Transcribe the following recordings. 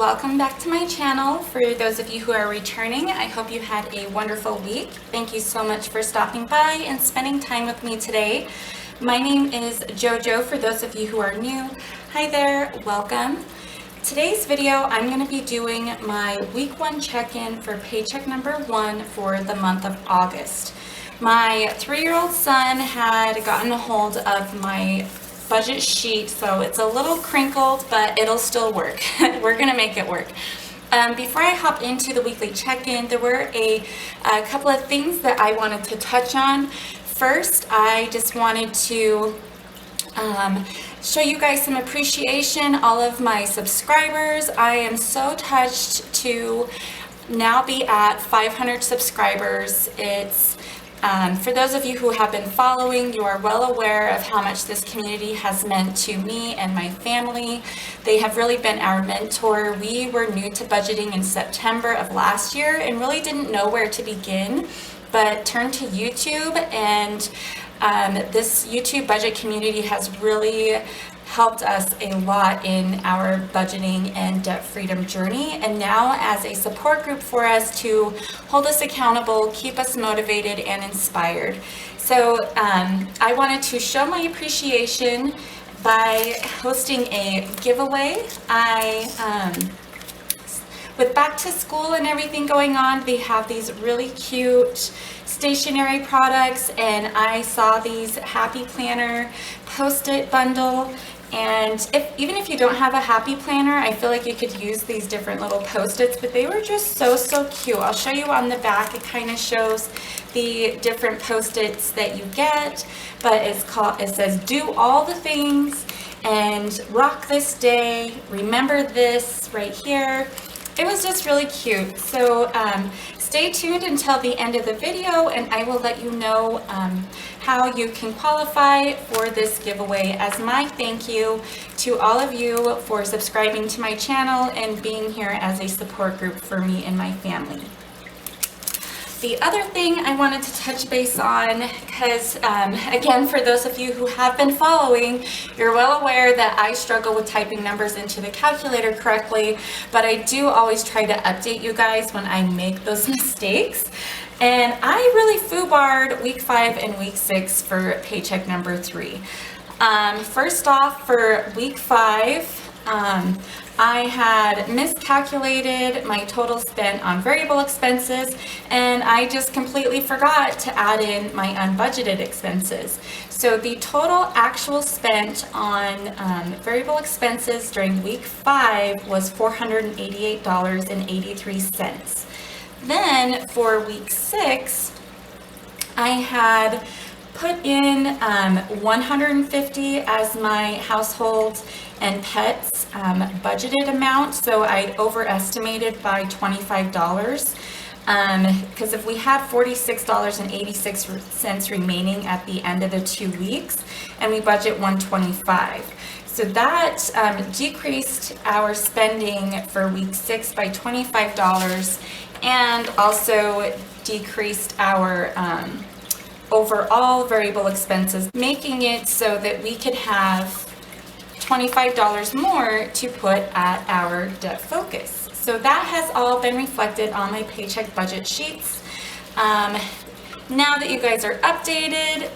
welcome back to my channel. For those of you who are returning, I hope you had a wonderful week. Thank you so much for stopping by and spending time with me today. My name is JoJo for those of you who are new. Hi there, welcome. Today's video, I'm going to be doing my week 1 check-in for paycheck number 1 for the month of August. My 3-year-old son had gotten a hold of my budget sheet, so it's a little crinkled, but it'll still work. We're gonna make it work. Before I hop into the weekly check-in, there were a couple of things that I wanted to touch on. First, I just wanted to show you guys some appreciation, all of my subscribers. I am so touched to now be at 500 subscribers. It's for those of you who have been following, you are well aware of how much this community has meant to me and my family. They have really been our mentor. We were new to budgeting in September of last year and really didn't know where to begin, but turned to YouTube, and this YouTube budget community has really helped us a lot in our budgeting and debt freedom journey, and now as a support group for us to hold us accountable, keep us motivated and inspired. So I wanted to show my appreciation by hosting a giveaway. With back to school and everything going on, they have these really cute stationery products, and I saw these Happy Planner Post-it bundle. And even if you don't have a Happy Planner, I feel like you could use these different little Post-its, but they were just so cute. I'll show you on the back. It kind of shows the different Post-its that you get, but it says do all the things and rock this day, remember this right here. It was just really cute. So stay tuned until the end of the video, and I will let you know how you can qualify for this giveaway as my thank you to all of you for subscribing to my channel and being here as a support group for me and my family. The other thing I wanted to touch base on, because again, for those of you who have been following, you're well aware that I struggle with typing numbers into the calculator correctly, but I do always try to update you guys when I make those mistakes. And I really foobarred week 5 and week 6 for paycheck number 3. First off, for week 5, I had miscalculated my total spent on variable expenses, and I just completely forgot to add in my unbudgeted expenses. So the total actual spent on variable expenses during week 5 was $488.83. Then for week 6, I had put in $150 as my household and pets budgeted amount, so I overestimated by $25 because if we had $46.86 remaining at the end of the 2 weeks, and we budget $125. So that decreased our spending for week 6 by $25, and also decreased our overall variable expenses, making it so that we could have $25 more to put at our debt focus. So that has all been reflected on my paycheck budget sheets. Now that you guys are updated,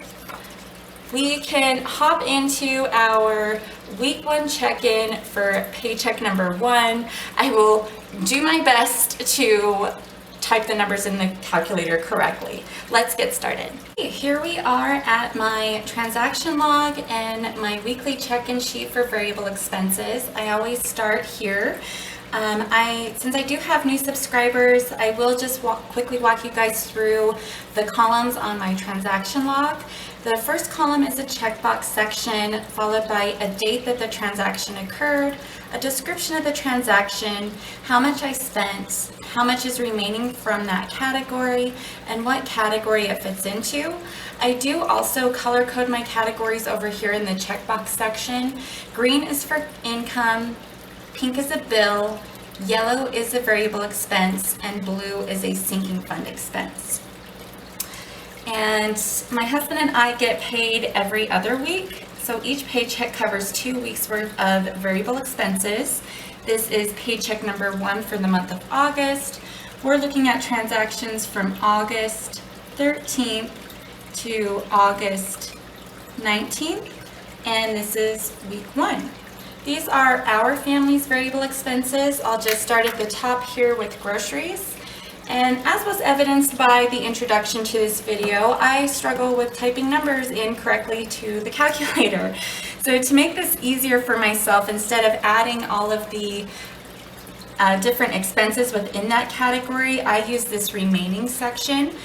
we can hop into our week 1 check-in for paycheck number 1. I will do my best to type the numbers in the calculator correctly. Let's get started. Here we are at my transaction log and my weekly check-in sheet for variable expenses. I always start here. Since I do have new subscribers, I will just quickly walk you guys through the columns on my transaction log. The first column is a checkbox section, followed by a date that the transaction occurred, a description of the transaction, how much I spent, how much is remaining from that category, and what category it fits into. I do also color code my categories over here in the checkbox section. Green is for income, pink is a bill, yellow is a variable expense, and blue is a sinking fund expense. And my husband and I get paid every other week, so each paycheck covers 2 weeks worth of variable expenses. This is paycheck number 1 for the month of August. We're looking at transactions from August 13th to August 19th, and this is week 1. These are our family's variable expenses. I'll just start at the top here with groceries. And as was evidenced by the introduction to this video, I struggle with typing numbers in correctly to the calculator. So to make this easier for myself, instead of adding all of the different expenses within that category, I use this remaining section.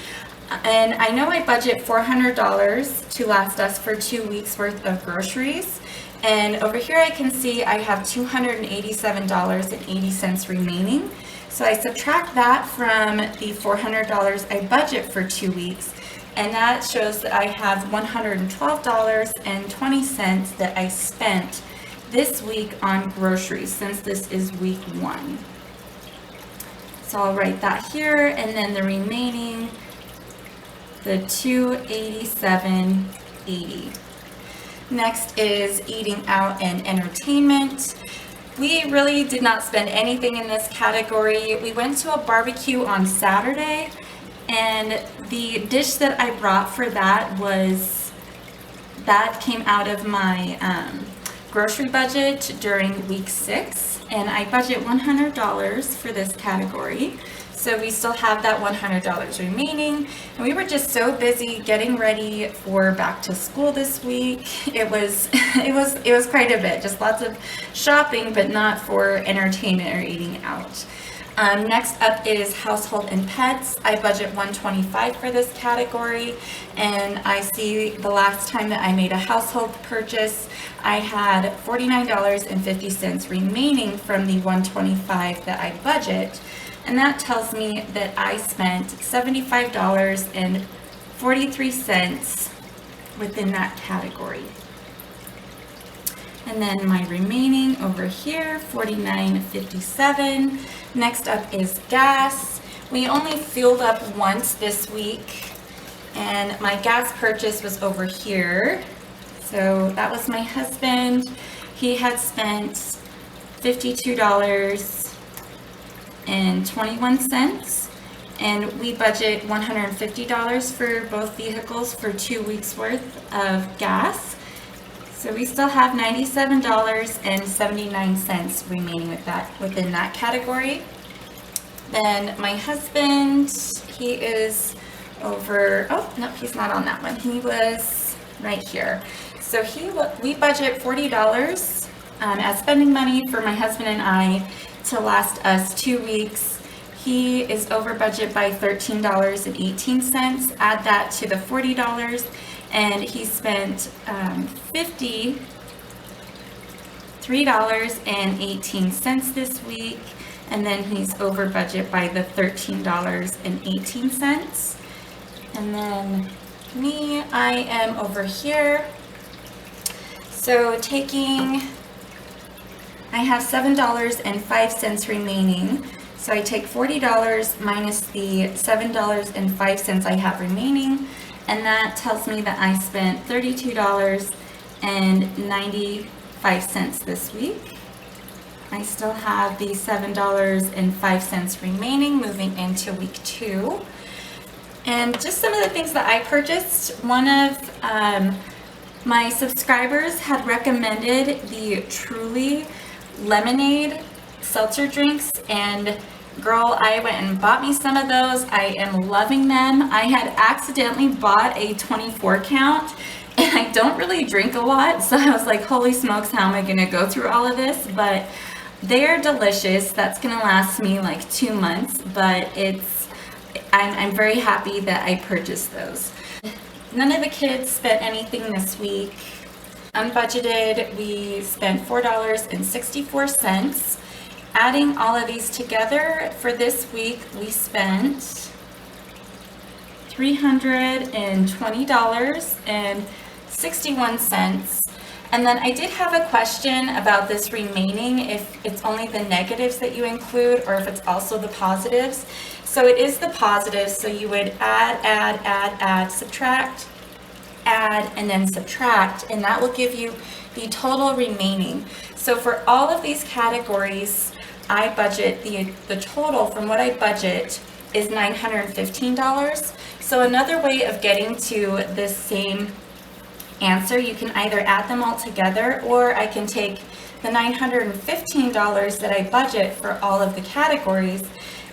And I know I budget $400 to last us for 2 weeks worth of groceries. And over here I can see I have $287.80 remaining. So I subtract that from the $400 I budget for 2 weeks, and that shows that I have $112.20 that I spent this week on groceries, since this is week 1. So I'll write that here, and then the remaining, the $287.80. Next is eating out and entertainment. We really did not spend anything in this category. We went to a barbecue on Saturday, and the dish that I brought for that came out of my grocery budget during week 6, and I budget $100 for this category. So we still have that $100 remaining, and we were just so busy getting ready for back to school this week. It was quite a bit, just lots of shopping, but not for entertainment or eating out. Next up is household and pets. I budget $125 for this category, and I see the last time that I made a household purchase, I had $49.50 remaining from the $125 that I budget. And that tells me that I spent $75.43 within that category. And then my remaining over here, $49.57. Next up is gas. We only filled up once this week, and my gas purchase was over here. So that was my husband. He had spent $52.21, and we budget $150 for both vehicles for 2 weeks worth of gas. So we still have $97.79 remaining within that category. Then my husband, he is over, oh, no, he's not on that one. He was right here. So we budget $40 as spending money for my husband and I to last us 2 weeks. He is over budget by $13.18. Add that to the $40, and he spent $53.18 this week, and then he's over budget by the $13.18. And then me, I am over here. So I have $7.05 remaining. So I take $40 minus the $7.05 I have remaining, and that tells me that I spent $32.95 this week. I still have the $7.05 remaining moving into week 2. And just some of the things that I purchased, one of my subscribers had recommended the Truly lemonade seltzer drinks, and girl, I went and bought me some of those. I am loving them. I had accidentally bought a 24 count, and I don't really drink a lot, so I was like, holy smokes, how am I gonna go through all of this? But they're delicious. That's gonna last me like 2 months, but I'm very happy that I purchased those. None of the kids spent anything this week. Unbudgeted, we spent $4.64. Adding all of these together for this week, we spent $320.61. And then I did have a question about this remaining, if it's only the negatives that you include or if it's also the positives. So it is the positives, so you would add, subtract, add, and then subtract, and that will give you the total remaining. So for all of these categories, I budget, the total from what I budget is $915. So another way of getting to the same answer, you can either add them all together, or I can take the $915 that I budget for all of the categories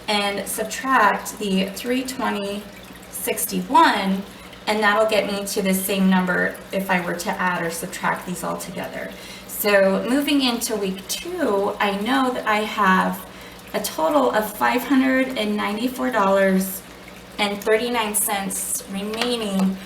and subtract the $320.61, and that'll get me to the same number if I were to add or subtract these all together. So moving into week 2, I know that I have a total of $594.39 remaining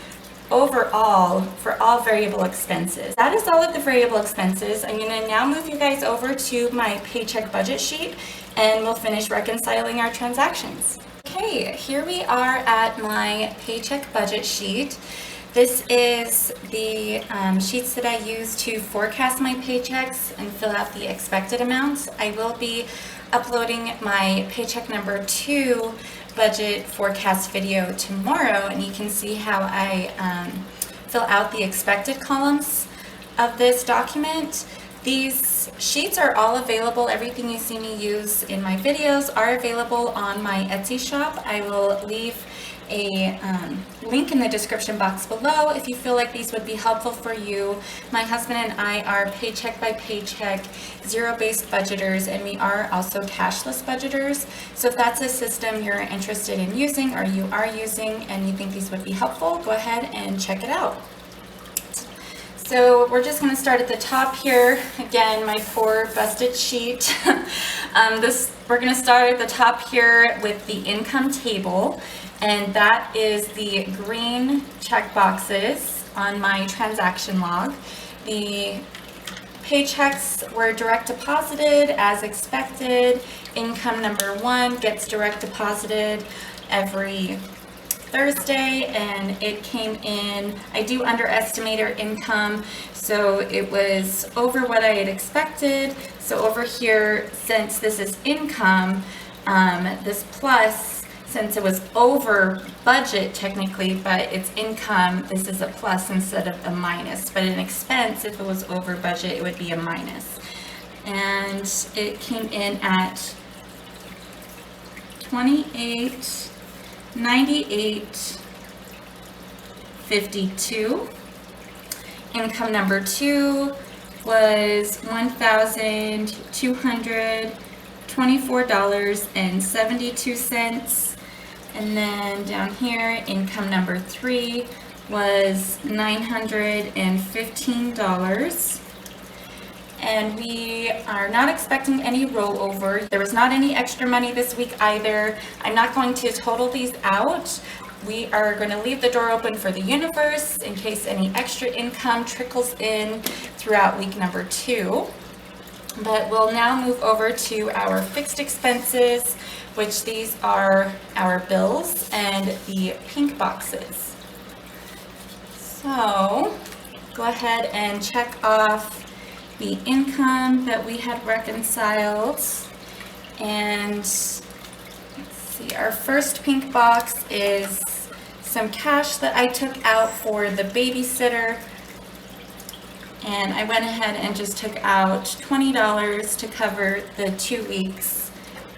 overall for all variable expenses. That is all of the variable expenses. I'm going to now move you guys over to my paycheck budget sheet, and we'll finish reconciling our transactions. Okay, here we are at my paycheck budget sheet. This is the sheets that I use to forecast my paychecks and fill out the expected amounts. I will be uploading my paycheck number 2 budget forecast video tomorrow, and you can see how I fill out the expected columns of this document. These sheets are all available. Everything you see me use in my videos are available on my Etsy shop. I will leave a link in the description box below if you feel like these would be helpful for you. My husband and I are paycheck by paycheck, zero-based budgeters, and we are also cashless budgeters. So if that's a system you're interested in using or you are using and you think these would be helpful, go ahead and check it out. So we're just going to start at the top here. Again, my poor busted sheet. We're going to start at the top here with the income table, and that is the green check boxes on my transaction log. The paychecks were direct deposited as expected. Income number 1 gets direct deposited every Thursday, and it came in, I do underestimate our income, so it was over what I had expected. So over here, since this is income, this plus, since it was over budget technically, but it's income, this is a plus instead of a minus. But an expense, if it was over budget, it would be a minus. And it came in at $28.98.52. Income number 2 was $1,224.72. And then down here, income number 3 was $915. And we are not expecting any rollover. There was not any extra money this week either. I'm not going to total these out. We are going to leave the door open for the universe in case any extra income trickles in throughout week number 2. But we'll now move over to our fixed expenses, which these are our bills and the pink boxes. So go ahead and check off the income that we had reconciled. And let's see, our first pink box is some cash that I took out for the babysitter. And I went ahead and just took out $20 to cover the 2 weeks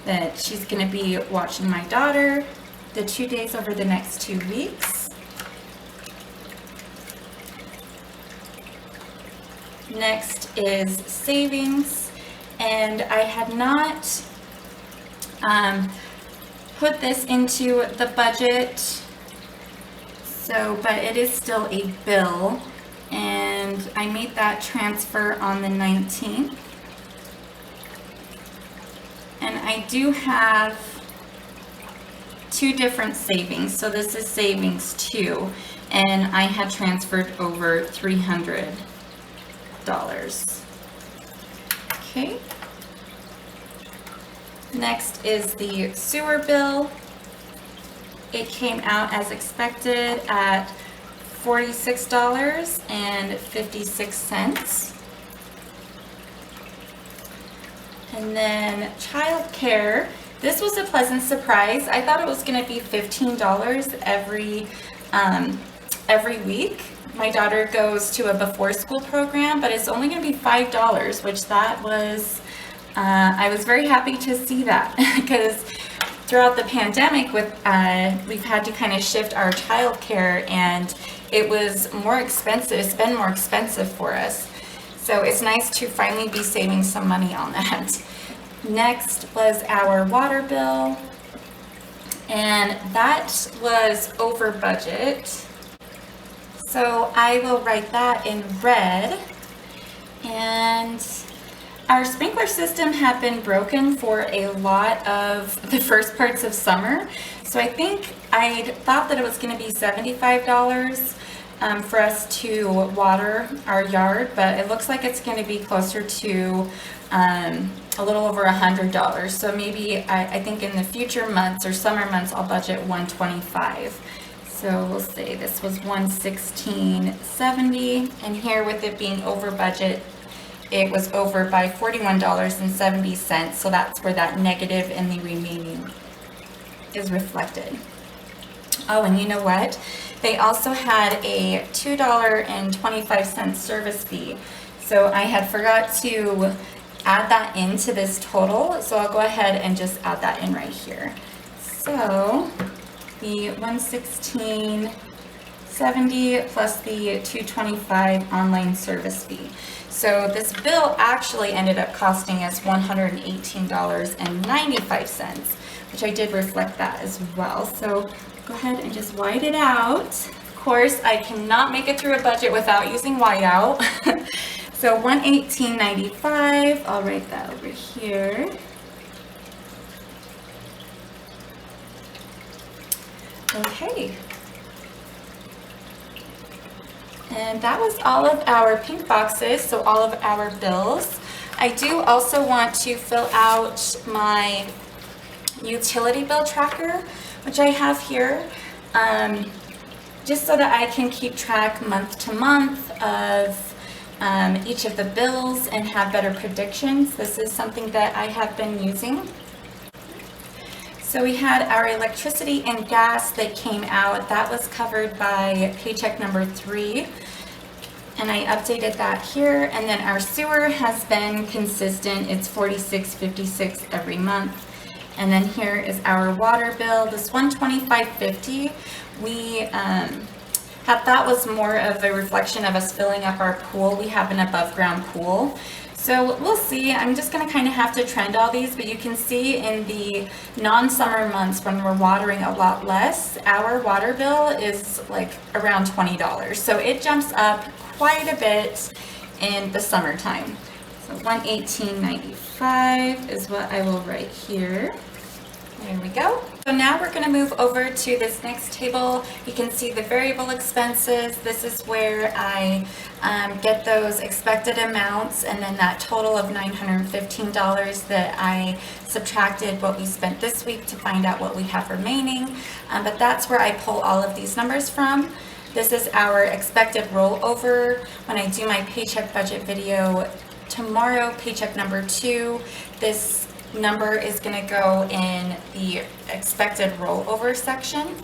that she's going to be watching my daughter, the 2 days over the next 2 weeks. Next is savings, and I had not put this into the budget, but it is still a bill, and I made that transfer on the 19th. And I do have 2 different savings, so this is savings 2, and I had transferred over $300. Okay. Next is the sewer bill. It came out as expected at $46.56. And then childcare. This was a pleasant surprise. I thought it was going to be $15 every week. My daughter goes to a before school program, but it's only going to be $5, which that was I was very happy to see that because throughout the pandemic we've had to kind of shift our childcare, and it was more expensive. It's been more expensive for us. So it's nice to finally be saving some money on that. Next was our water bill, and that was over budget. So I will write that in red. And our sprinkler system had been broken for a lot of the first parts of summer. So I think I thought that it was going to be $75 for us to water our yard, but it looks like it's going to be closer to a little over $100. So maybe I think in the future months or summer months I'll budget $125. So we'll say this was $116.70, and here with it being over budget, it was over by $41.70. So that's where that negative in the remaining is reflected. Oh, and you know what? They also had a $2.25 service fee. So I had forgot to add that into this total. So I'll go ahead and just add that in right here. So the $116.70 plus the $2.25 online service fee. So this bill actually ended up costing us $118.95, which I did reflect that as well. So go ahead and just white it out. Of course, I cannot make it through a budget without using whiteout. So $118.95, I'll write that over here. Okay. And that was all of our pink boxes, so all of our bills. I do also want to fill out my utility bill tracker, which I have here, just so that I can keep track month to month of each of the bills and have better predictions. This is something that I have been using. So we had our electricity and gas that came out. That was covered by paycheck number 3. And I updated that here. And then our sewer has been consistent. It's $46.56 every month. And then here is our water bill. This $125.50, we that was more of a reflection of us filling up our pool. We have an above ground pool. So we'll see. I'm just going to kind of have to trend all these, but you can see in the non-summer months when we're watering a lot less, our water bill is like around $20. So it jumps up quite a bit in the summertime. So $118.95 is what I will write here. There we go. So now we're going to move over to this next table. You can see the variable expenses. This is where I get those expected amounts, and then that total of $915 that I subtracted what we spent this week to find out what we have remaining. But that's where I pull all of these numbers from. This is our expected rollover. When I do my paycheck budget video tomorrow, paycheck number 2, this number is going to go in the expected rollover section.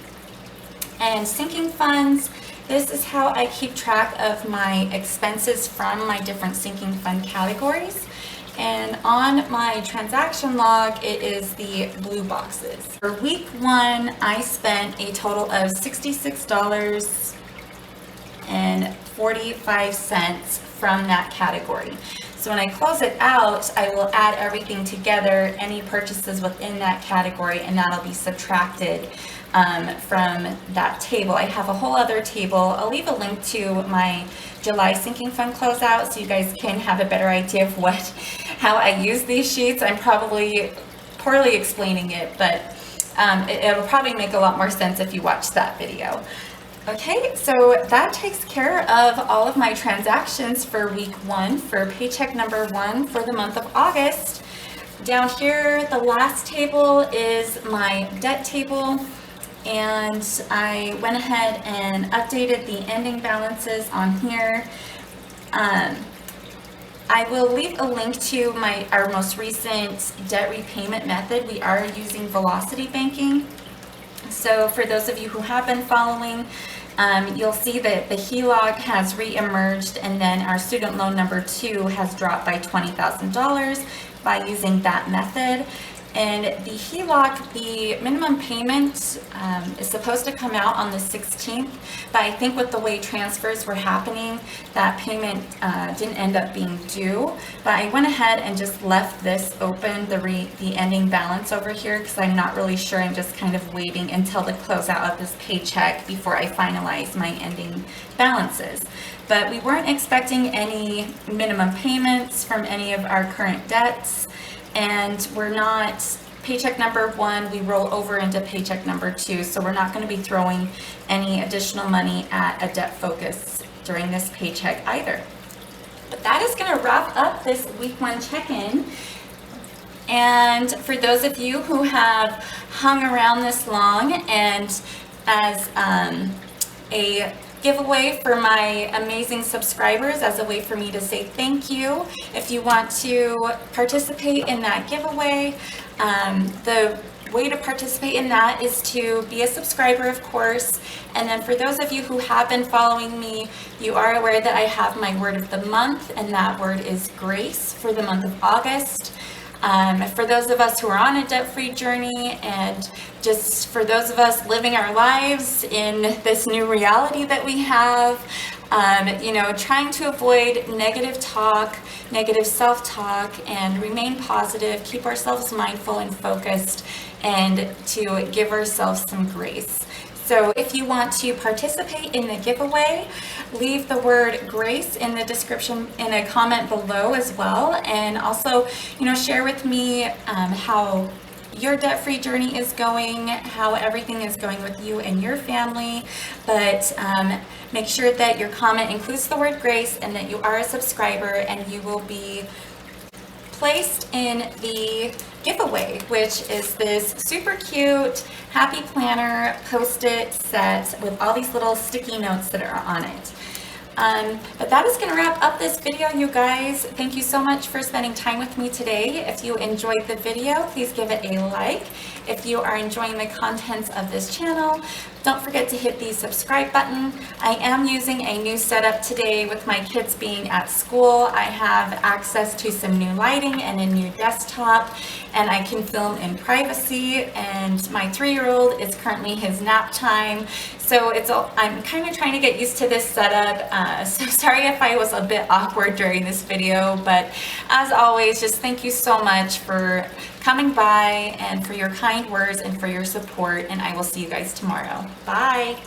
And sinking funds, this is how I keep track of my expenses from my different sinking fund categories. And on my transaction log, it is the blue boxes. For week 1, I spent a total of $66.45 from that category. So when I close it out, I will add everything together, any purchases within that category, and that'll be subtracted from that table. I have a whole other table. I'll leave a link to my July sinking fund closeout so you guys can have a better idea of how I use these sheets. I'm probably poorly explaining it, but it'll probably make a lot more sense if you watch that video. Okay, so that takes care of all of my transactions for week 1 for paycheck number 1 for the month of August. Down here, the last table is my debt table, and I went ahead and updated the ending balances on here. I will leave a link to our most recent debt repayment method. We are using velocity banking. So for those of you who have been following, You'll see that the HELOC has re-emerged, and then our student loan number 2 has dropped by $20,000 by using that method. And the HELOC, the minimum payment is supposed to come out on the 16th, but I think with the way transfers were happening, that payment didn't end up being due. But I went ahead and just left this open, the ending balance over here, because I'm not really sure. I'm just kind of waiting until the closeout of this paycheck before I finalize my ending balances. But we weren't expecting any minimum payments from any of our current debts. And we're not, paycheck number 1, we roll over into paycheck number 2, so we're not going to be throwing any additional money at a debt focus during this paycheck either. But that is going to wrap up this week 1 check-in. And for those of you who have hung around this long, and as a giveaway for my amazing subscribers, as a way for me to say thank you. If you want to participate in that giveaway, the way to participate in that is to be a subscriber, of course. And then for those of you who have been following me, you are aware that I have my word of the month, and that word is grace for the month of August. For those of us who are on a debt-free journey, and just for those of us living our lives in this new reality that we have, trying to avoid negative talk, negative self-talk, and remain positive, keep ourselves mindful and focused, and to give ourselves some grace. So if you want to participate in the giveaway, leave the word grace in the description in a comment below as well. And also, share with me how your debt-free journey is going, how everything is going with you and your family. But make sure that your comment includes the word grace and that you are a subscriber, and you will be placed in the giveaway, which is this super cute happy planner post-it set with all these little sticky notes that are on it. But that is going to wrap up this video, you guys. Thank you so much for spending time with me today. If you enjoyed the video, please give it a like. If you are enjoying the contents of this channel, don't forget to hit the subscribe button. I am using a new setup today with my kids being at school. I have access to some new lighting and a new desktop, and I can film in privacy, and my 3-year-old is currently his nap time. So I'm kind of trying to get used to this setup. So sorry if I was a bit awkward during this video, but as always, just thank you so much for coming by and for your kind words and for your support, and I will see you guys tomorrow. Bye.